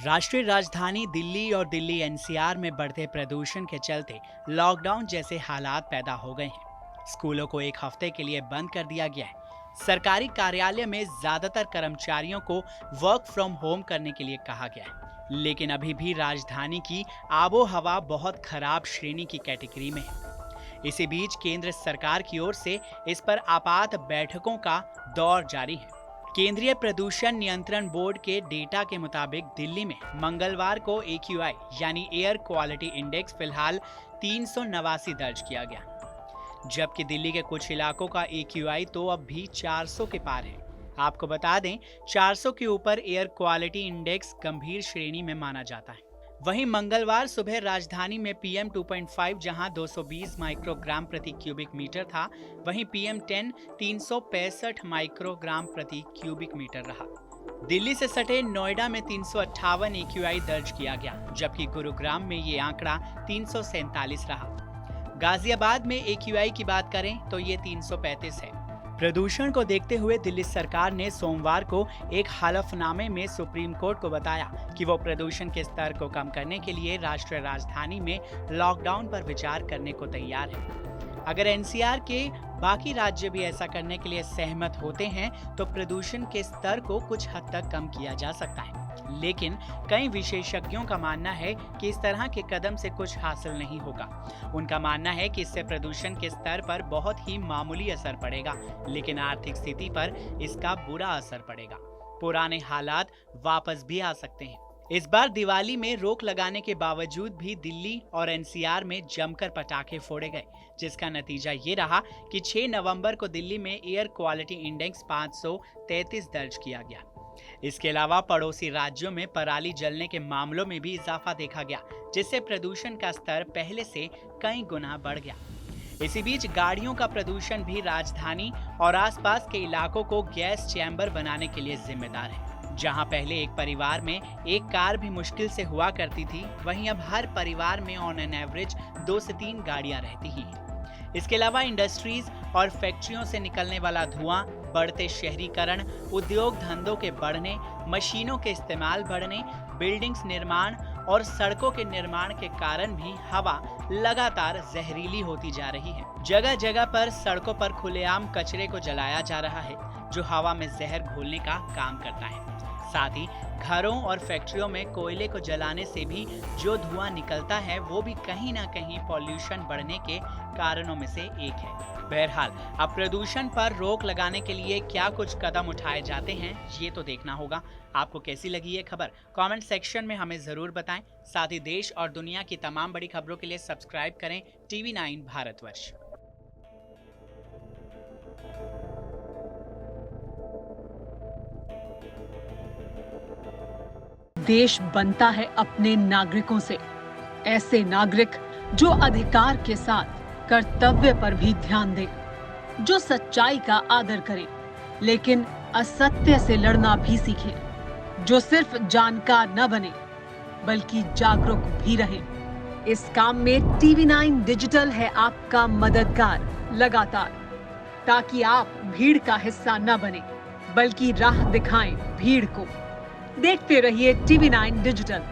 राष्ट्रीय राजधानी दिल्ली और दिल्ली एनसीआर में बढ़ते प्रदूषण के चलते लॉकडाउन जैसे हालात पैदा हो गए हैं। स्कूलों को एक हफ्ते के लिए बंद कर दिया गया है। सरकारी कार्यालय में ज्यादातर कर्मचारियों को वर्क फ्रॉम होम करने के लिए कहा गया है, लेकिन अभी भी राजधानी की आबो हवा बहुत खराब श्रेणी की कैटेगरी में है। इसी बीच केंद्र सरकार की ओर से इस पर आपात बैठकों का दौर जारी है। केंद्रीय प्रदूषण नियंत्रण बोर्ड के डेटा के मुताबिक दिल्ली में मंगलवार को AQI यानी एयर क्वालिटी इंडेक्स फिलहाल 389 दर्ज किया गया, जबकि दिल्ली के कुछ इलाकों का AQI तो अब भी 400 के पार है। आपको बता दें, 400 के ऊपर एयर क्वालिटी इंडेक्स गंभीर श्रेणी में माना जाता है। वहीं मंगलवार सुबह राजधानी में PM 2.5 जहां 220 माइक्रोग्राम प्रति क्यूबिक मीटर था, वहीं PM 10 365 माइक्रोग्राम प्रति क्यूबिक मीटर रहा। दिल्ली से सटे नोएडा में 358 AQI दर्ज किया गया, जबकि गुरुग्राम में ये आंकड़ा 347 रहा। गाजियाबाद में AQI की बात करें तो ये 335 है। प्रदूषण को देखते हुए दिल्ली सरकार ने सोमवार को एक हलफनामे में सुप्रीम कोर्ट को बताया कि वो प्रदूषण के स्तर को कम करने के लिए राष्ट्रीय राजधानी में लॉकडाउन पर विचार करने को तैयार है। अगर NCR के बाकी राज्य भी ऐसा करने के लिए सहमत होते हैं तो प्रदूषण के स्तर को कुछ हद तक कम किया जा सकता है, लेकिन कई विशेषज्ञों का मानना है कि इस तरह के कदम से कुछ हासिल नहीं होगा। उनका मानना है कि इससे प्रदूषण के स्तर पर बहुत ही मामूली असर पड़ेगा, लेकिन आर्थिक स्थिति पर इसका बुरा असर पड़ेगा। पुराने हालात वापस भी आ सकते हैं। इस बार दिवाली में रोक लगाने के बावजूद भी दिल्ली और NCR में जमकर पटाखे फोड़े गए, जिसका नतीजा ये रहा कि 6 नवंबर को दिल्ली में एयर क्वालिटी इंडेक्स 533 दर्ज किया गया। इसके अलावा पड़ोसी राज्यों में पराली जलने के मामलों में भी इजाफा देखा गया, जिससे प्रदूषण का स्तर पहले से कई गुना बढ़ गया। इसी बीच गाड़ियों का प्रदूषण भी राजधानी और आसपास के इलाकों को गैस चैम्बर बनाने के लिए जिम्मेदार है। जहां पहले एक परिवार में एक कार भी मुश्किल से हुआ करती थी, वहीं अब हर परिवार में ऑन एन एवरेज 2 से 3 गाड़ियां रहती ही हैं। इसके अलावा इंडस्ट्रीज और फैक्ट्रियों से निकलने वाला धुआं, बढ़ते शहरीकरण, उद्योग धंधों के बढ़ने, मशीनों के इस्तेमाल बढ़ने, बिल्डिंग्स निर्माण और सड़कों के निर्माण के कारण भी हवा लगातार जहरीली होती जा रही है। जगह जगह पर सड़कों पर खुलेआम कचरे को जलाया जा रहा है, जो हवा में जहर घोलने का काम करता है। साथ ही घरों और फैक्ट्रियों में कोयले को जलाने से भी जो धुआं निकलता है, वो भी कहीं ना कहीं पॉल्यूशन बढ़ने के कारणों में से एक है। बहरहाल, अब प्रदूषण पर रोक लगाने के लिए क्या कुछ कदम उठाए जाते हैं, ये तो देखना होगा। आपको कैसी लगी ये खबर कमेंट सेक्शन में हमें जरूर बताएं। साथ ही देश और दुनिया की तमाम बड़ी खबरों के लिए सब्सक्राइब करें TV9 भारतवर्ष। देश बनता है अपने नागरिकों से। ऐसे नागरिक जो अधिकार के साथ कर्तव्य पर भी ध्यान दें, जो सच्चाई का आदर करें लेकिन असत्य से लड़ना भी सीखें, जो सिर्फ जानकार न बने बल्कि जागरूक भी रहें। इस काम में TV9 डिजिटल है आपका मददगार लगातार, ताकि आप भीड़ का हिस्सा न बने बल्कि राह दिखाएं भीड़ को। देखते रहिए TV9 डिजिटल।